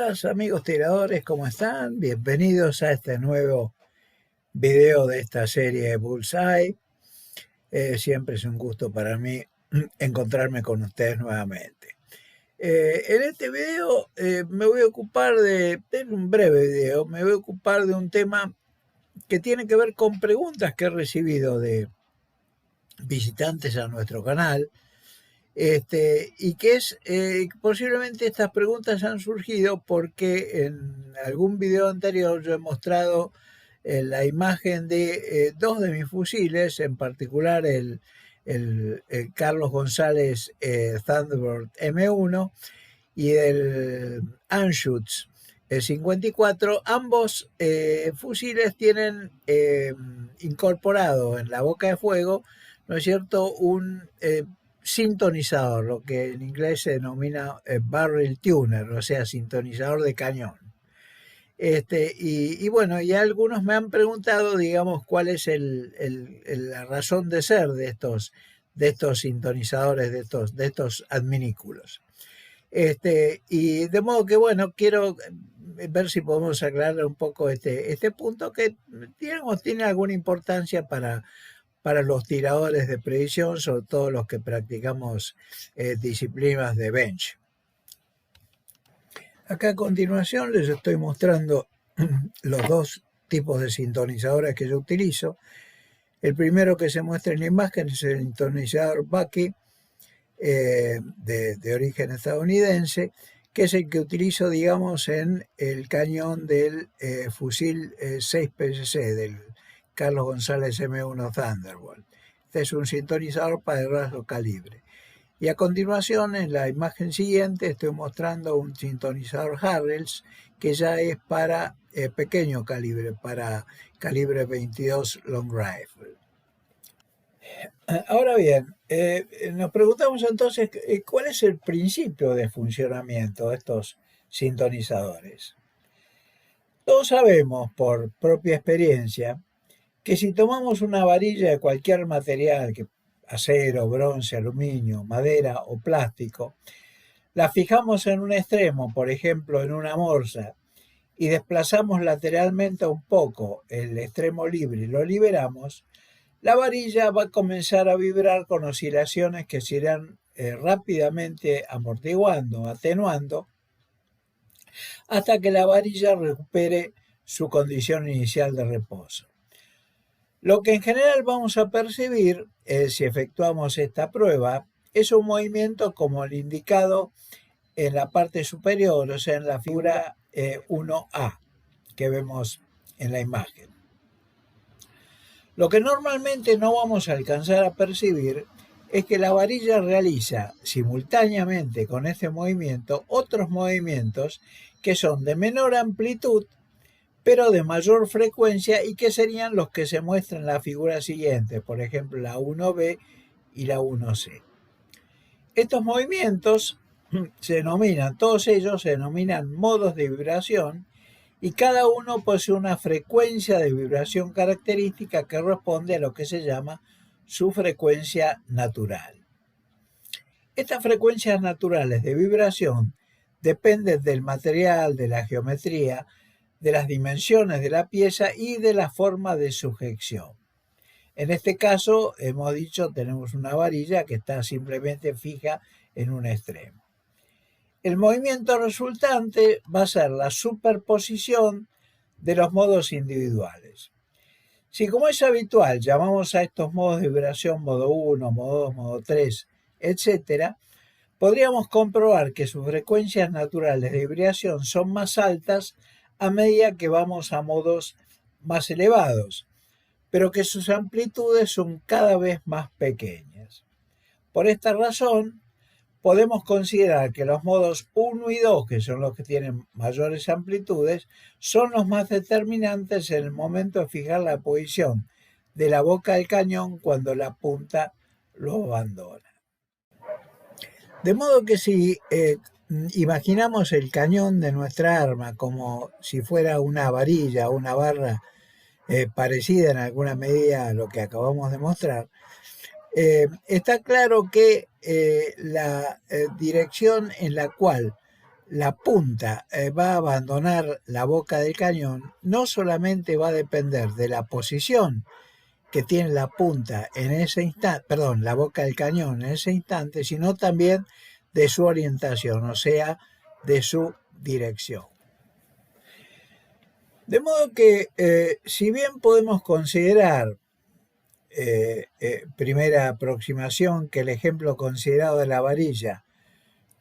días, amigos tiradores, ¿cómo están? Bienvenidos a este nuevo video de esta serie Bullseye. Siempre es un gusto para mí encontrarme con ustedes nuevamente. En este video me voy a ocupar es un breve video, me voy a ocupar de un tema que tiene que ver con preguntas que he recibido de visitantes a nuestro canal. Y que es, posiblemente estas preguntas han surgido porque en algún video anterior yo he mostrado la imagen de dos de mis fusiles, en particular el Carlos González Thunderbird M1 y el Anschutz 54. Ambos fusiles tienen incorporado en la boca de fuego, ¿no es cierto?, un sintonizador, lo que en inglés se denomina barrel tuner, o sea, sintonizador de cañón. Y bueno, ya algunos me han preguntado, digamos, cuál es la razón de ser de estos sintonizadores, de estos adminículos. Y de modo que, bueno, quiero ver si podemos aclarar un poco este punto que, digamos, tiene alguna importancia para los tiradores de precisión, sobre todo los que practicamos disciplinas de bench. Acá a continuación les estoy mostrando los dos tipos de sintonizadores que yo utilizo. El primero que se muestra en la imagen es el sintonizador Bucky de origen estadounidense, que es el que utilizo, digamos, en el cañón del fusil 6 PSC, del Carlos González M1 Thunderbolt. Este es un sintonizador para el raso calibre. Y a continuación, en la imagen siguiente, estoy mostrando un sintonizador Harrells, que ya es para pequeño calibre, para calibre 22 long rifle. Ahora bien, nos preguntamos entonces cuál es el principio de funcionamiento de estos sintonizadores. Todos sabemos por propia experiencia que si tomamos una varilla de cualquier material, acero, bronce, aluminio, madera o plástico, la fijamos en un extremo, por ejemplo en una morsa, y desplazamos lateralmente un poco el extremo libre y lo liberamos, la varilla va a comenzar a vibrar con oscilaciones que se irán rápidamente amortiguando, atenuando, hasta que la varilla recupere su condición inicial de reposo. Lo que en general vamos a percibir, si efectuamos esta prueba, es un movimiento como el indicado en la parte superior, o sea, en la figura 1A que vemos en la imagen. Lo que normalmente no vamos a alcanzar a percibir es que la varilla realiza simultáneamente con este movimiento otros movimientos que son de menor amplitud pero de mayor frecuencia y que serían los que se muestran en la figura siguiente, por ejemplo la 1B y la 1C. Estos movimientos todos ellos se denominan modos de vibración y cada uno posee una frecuencia de vibración característica que responde a lo que se llama su frecuencia natural. Estas frecuencias naturales de vibración dependen del material, de la geometría, de las dimensiones de la pieza y de la forma de sujeción. En este caso, hemos dicho, tenemos una varilla que está simplemente fija en un extremo. El movimiento resultante va a ser la superposición de los modos individuales. Si, como es habitual, llamamos a estos modos de vibración modo 1, modo 2, modo 3, etc., podríamos comprobar que sus frecuencias naturales de vibración son más altas a medida que vamos a modos más elevados, pero que sus amplitudes son cada vez más pequeñas. Por esta razón, podemos considerar que los modos 1 y 2, que son los que tienen mayores amplitudes, son los más determinantes en el momento de fijar la posición de la boca del cañón cuando la punta lo abandona. De modo que si imaginamos el cañón de nuestra arma como si fuera una varilla o una barra parecida en alguna medida a lo que acabamos de mostrar, está claro que la dirección en la cual la punta va a abandonar la boca del cañón, no solamente va a depender de la posición que tiene la punta en ese instante, perdón, la boca del cañón en ese instante, sino también de su orientación, o sea, de su dirección. De modo que, si bien podemos considerar, primera aproximación, que el ejemplo considerado de la varilla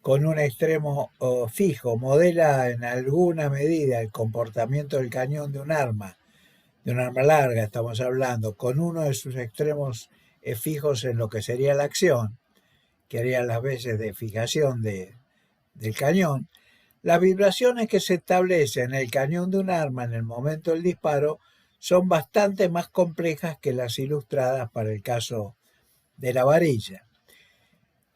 con un extremo fijo modela en alguna medida el comportamiento del cañón de un arma larga, estamos hablando, con uno de sus extremos fijos en lo que sería la acción, que haría las veces de fijación del cañón. Las vibraciones que se establecen en el cañón de un arma en el momento del disparo son bastante más complejas que las ilustradas para el caso de la varilla.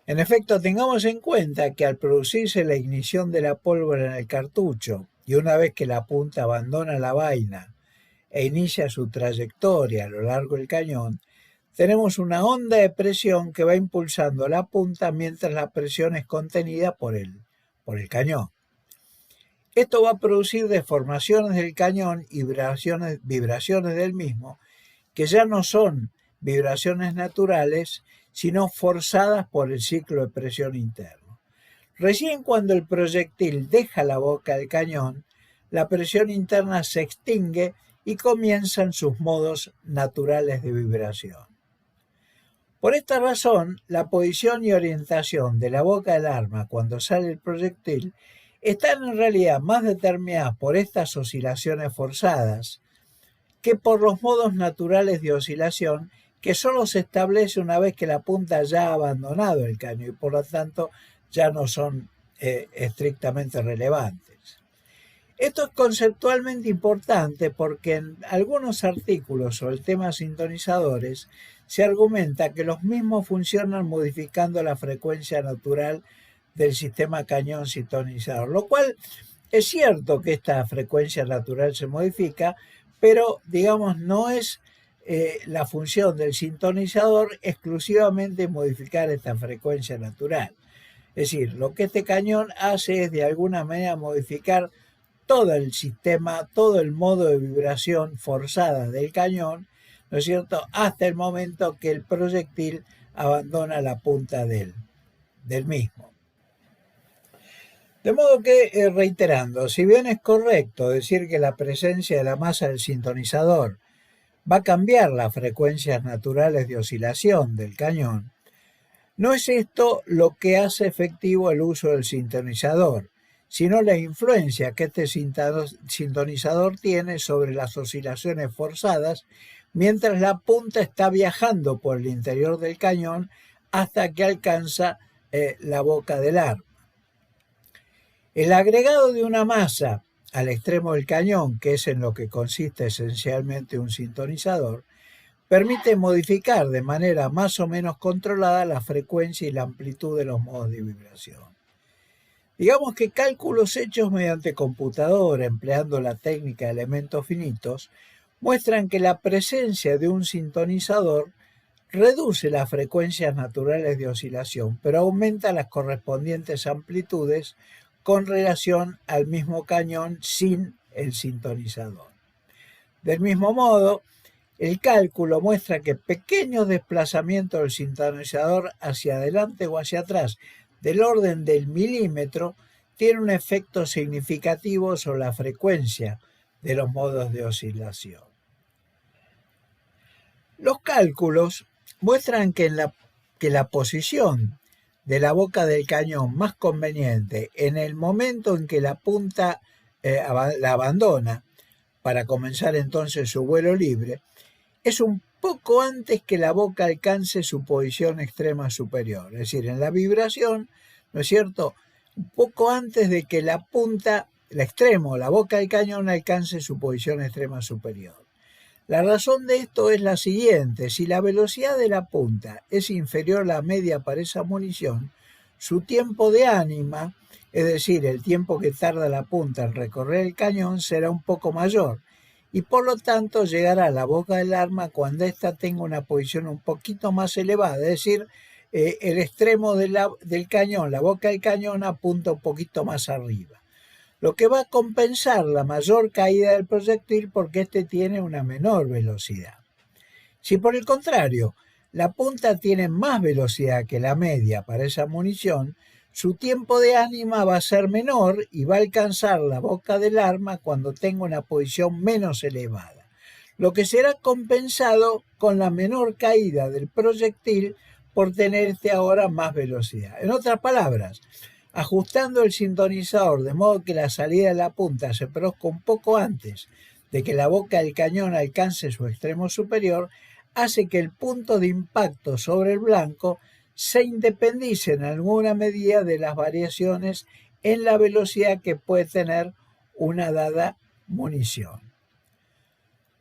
En efecto, tengamos en cuenta que al producirse la ignición de la pólvora en el cartucho y una vez que la punta abandona la vaina e inicia su trayectoria a lo largo del cañón, tenemos una onda de presión que va impulsando la punta mientras la presión es contenida por el cañón. Esto va a producir deformaciones del cañón y vibraciones del mismo, que ya no son vibraciones naturales, sino forzadas por el ciclo de presión interno. Recién cuando el proyectil deja la boca del cañón, la presión interna se extingue y comienzan sus modos naturales de vibración. Por esta razón, la posición y orientación de la boca del arma cuando sale el proyectil están en realidad más determinadas por estas oscilaciones forzadas que por los modos naturales de oscilación que solo se establece una vez que la punta ya ha abandonado el cañón y por lo tanto ya no son estrictamente relevantes. Esto es conceptualmente importante porque en algunos artículos sobre el tema sintonizadores se argumenta que los mismos funcionan modificando la frecuencia natural del sistema cañón sintonizador, lo cual es cierto que esta frecuencia natural se modifica, pero digamos no es la función del sintonizador exclusivamente modificar esta frecuencia natural. Es decir, lo que este cañón hace es de alguna manera modificar todo el sistema, todo el modo de vibración forzada del cañón, ¿no es cierto?, hasta el momento que el proyectil abandona la punta del mismo. De modo que, reiterando, si bien es correcto decir que la presencia de la masa del sintonizador va a cambiar las frecuencias naturales de oscilación del cañón, no es esto lo que hace efectivo el uso del sintonizador, sino la influencia que este sintonizador tiene sobre las oscilaciones forzadas mientras la punta está viajando por el interior del cañón hasta que alcanza la boca del arma. El agregado de una masa al extremo del cañón, que es en lo que consiste esencialmente un sintonizador, permite modificar de manera más o menos controlada la frecuencia y la amplitud de los modos de vibración. Digamos que cálculos hechos mediante computadora empleando la técnica de elementos finitos muestran que la presencia de un sintonizador reduce las frecuencias naturales de oscilación, pero aumenta las correspondientes amplitudes con relación al mismo cañón sin el sintonizador. Del mismo modo, el cálculo muestra que pequeños desplazamientos del sintonizador hacia adelante o hacia atrás del orden del milímetro tienen un efecto significativo sobre la frecuencia de los modos de oscilación. Los cálculos muestran que la posición de la boca del cañón más conveniente en el momento en que la punta la abandona para comenzar entonces su vuelo libre es un poco antes que la boca alcance su posición extrema superior, es decir, en la vibración, ¿no es cierto?, un poco antes de que la punta, el extremo, la boca del cañón alcance su posición extrema superior. La razón de esto es la siguiente: si la velocidad de la punta es inferior a la media para esa munición, su tiempo de ánima, es decir, el tiempo que tarda la punta en recorrer el cañón, será un poco mayor y por lo tanto llegará a la boca del arma cuando ésta tenga una posición un poquito más elevada, es decir, el extremo del cañón, la boca del cañón apunta un poquito más arriba, lo que va a compensar la mayor caída del proyectil porque este tiene una menor velocidad. Si por el contrario la punta tiene más velocidad que la media para esa munición, su tiempo de ánima va a ser menor y va a alcanzar la boca del arma cuando tenga una posición menos elevada, lo que será compensado con la menor caída del proyectil por tener ahora más velocidad. En otras palabras, ajustando el sintonizador de modo que la salida de la punta se produzca un poco antes de que la boca del cañón alcance su extremo superior, hace que el punto de impacto sobre el blanco se independice en alguna medida de las variaciones en la velocidad que puede tener una dada munición.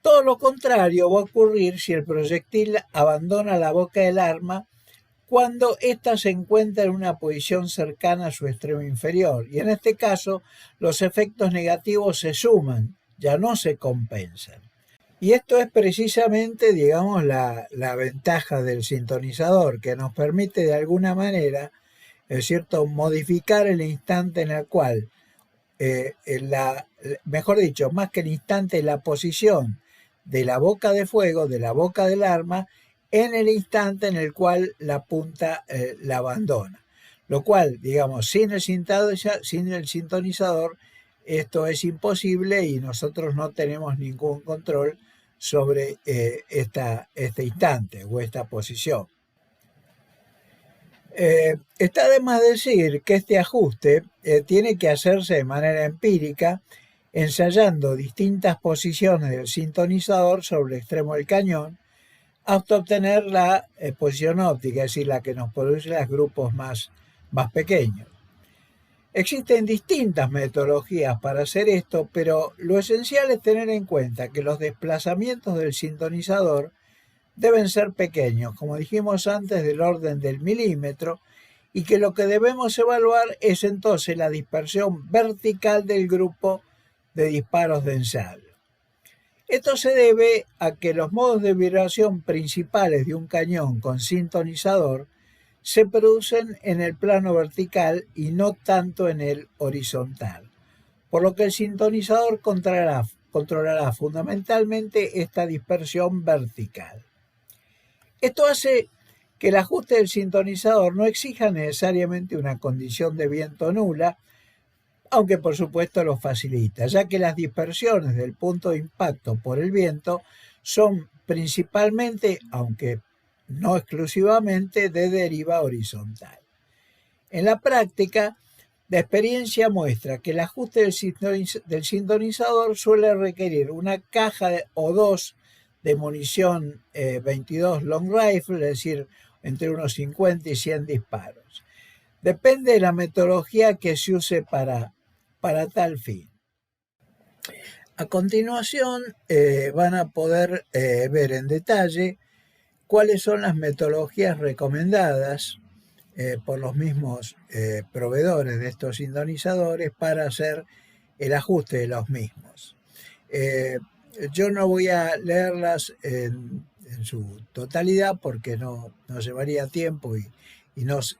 Todo lo contrario va a ocurrir si el proyectil abandona la boca del arma cuando ésta se encuentra en una posición cercana a su extremo inferior, y en este caso los efectos negativos se suman, ya no se compensan. Y esto es precisamente, digamos, la ventaja del sintonizador, que nos permite de alguna manera, es cierto, modificar el instante en el cual, mejor dicho, más que el instante, la posición de la boca de fuego, de la boca del arma, en el instante en el cual la punta la abandona. Lo cual, digamos, sin el sintonizador, esto es imposible y nosotros no tenemos ningún control sobre este instante o esta posición. Está de más decir que este ajuste tiene que hacerse de manera empírica, ensayando distintas posiciones del sintonizador sobre el extremo del cañón, hasta obtener la posición óptica, es decir, la que nos produce los grupos más pequeños. Existen distintas metodologías para hacer esto, pero lo esencial es tener en cuenta que los desplazamientos del sintonizador deben ser pequeños, como dijimos antes, del orden del milímetro, y que lo que debemos evaluar es entonces la dispersión vertical del grupo de disparos de ensayo. Esto se debe a que los modos de vibración principales de un cañón con sintonizador se producen en el plano vertical y no tanto en el horizontal, por lo que el sintonizador controlará fundamentalmente esta dispersión vertical. Esto hace que el ajuste del sintonizador no exija necesariamente una condición de viento nula, aunque por supuesto lo facilita, ya que las dispersiones del punto de impacto por el viento son principalmente, aunque no exclusivamente, de deriva horizontal. En la práctica, la experiencia muestra que el ajuste del sintonizador suele requerir una caja o dos de munición 22 long rifle, es decir, entre unos 50 y 100 disparos. Depende de la metodología que se use para tal fin. A continuación van a poder ver en detalle cuáles son las metodologías recomendadas por los mismos proveedores de estos sintonizadores para hacer el ajuste de los mismos. Yo no voy a leerlas en su totalidad porque no llevaría tiempo y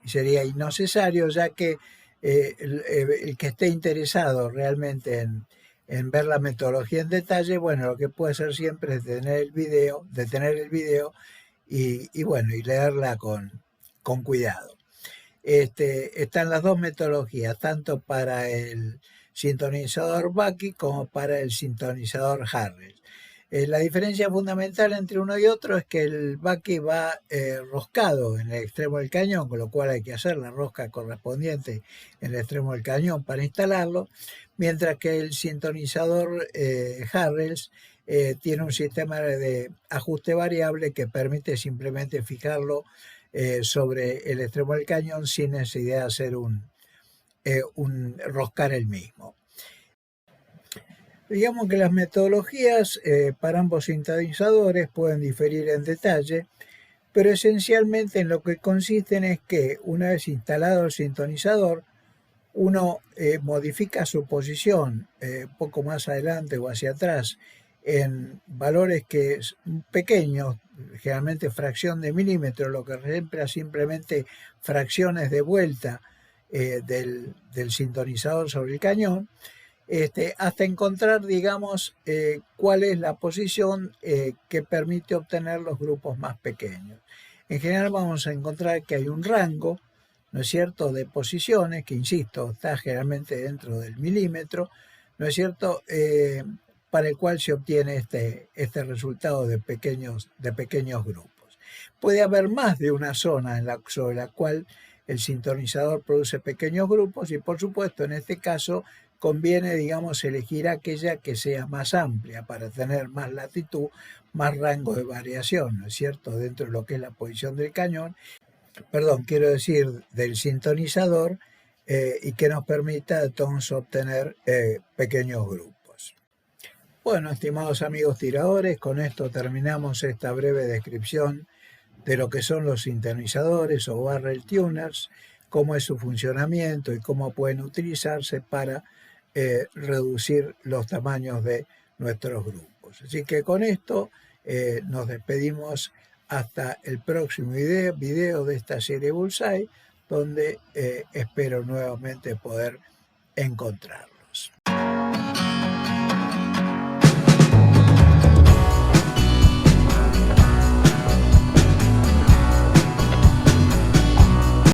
sería innecesario, ya que el que esté interesado realmente en ver la metodología en detalle, bueno, lo que puede hacer siempre es detener el video y leerla con cuidado. Están las dos metodologías, tanto para el sintonizador Bucky como para el sintonizador Harrell. La diferencia fundamental entre uno y otro es que el Bucky va roscado en el extremo del cañón, con lo cual hay que hacer la rosca correspondiente en el extremo del cañón para instalarlo, mientras que el sintonizador Harrell tiene un sistema de ajuste variable que permite simplemente fijarlo sobre el extremo del cañón sin necesidad de hacer un roscar el mismo. Digamos que las metodologías para ambos sintonizadores pueden diferir en detalle, pero esencialmente en lo que consisten es que una vez instalado el sintonizador, uno modifica su posición poco más adelante o hacia atrás en valores pequeños, generalmente fracción de milímetro, lo que representa simplemente fracciones de vuelta del sintonizador sobre el cañón, hasta encontrar, digamos, cuál es la posición que permite obtener los grupos más pequeños. En general vamos a encontrar que hay un rango, ¿no es cierto?, de posiciones, que insisto, está generalmente dentro del milímetro, ¿no es cierto?, para el cual se obtiene este resultado de pequeños grupos. Puede haber más de una zona sobre la cual el sintonizador produce pequeños grupos y, por supuesto, en este caso conviene, digamos, elegir aquella que sea más amplia para tener más latitud, más rango de variación, ¿no es cierto?, dentro de lo que es la posición del cañón, quiero decir, del sintonizador, y que nos permita entonces obtener pequeños grupos. Bueno, estimados amigos tiradores, con esto terminamos esta breve descripción de lo que son los sintonizadores o barrel tuners, cómo es su funcionamiento y cómo pueden utilizarse para reducir los tamaños de nuestros grupos. Así que con esto nos despedimos hasta el próximo video de esta serie Bullseye, donde espero nuevamente poder encontrarlos.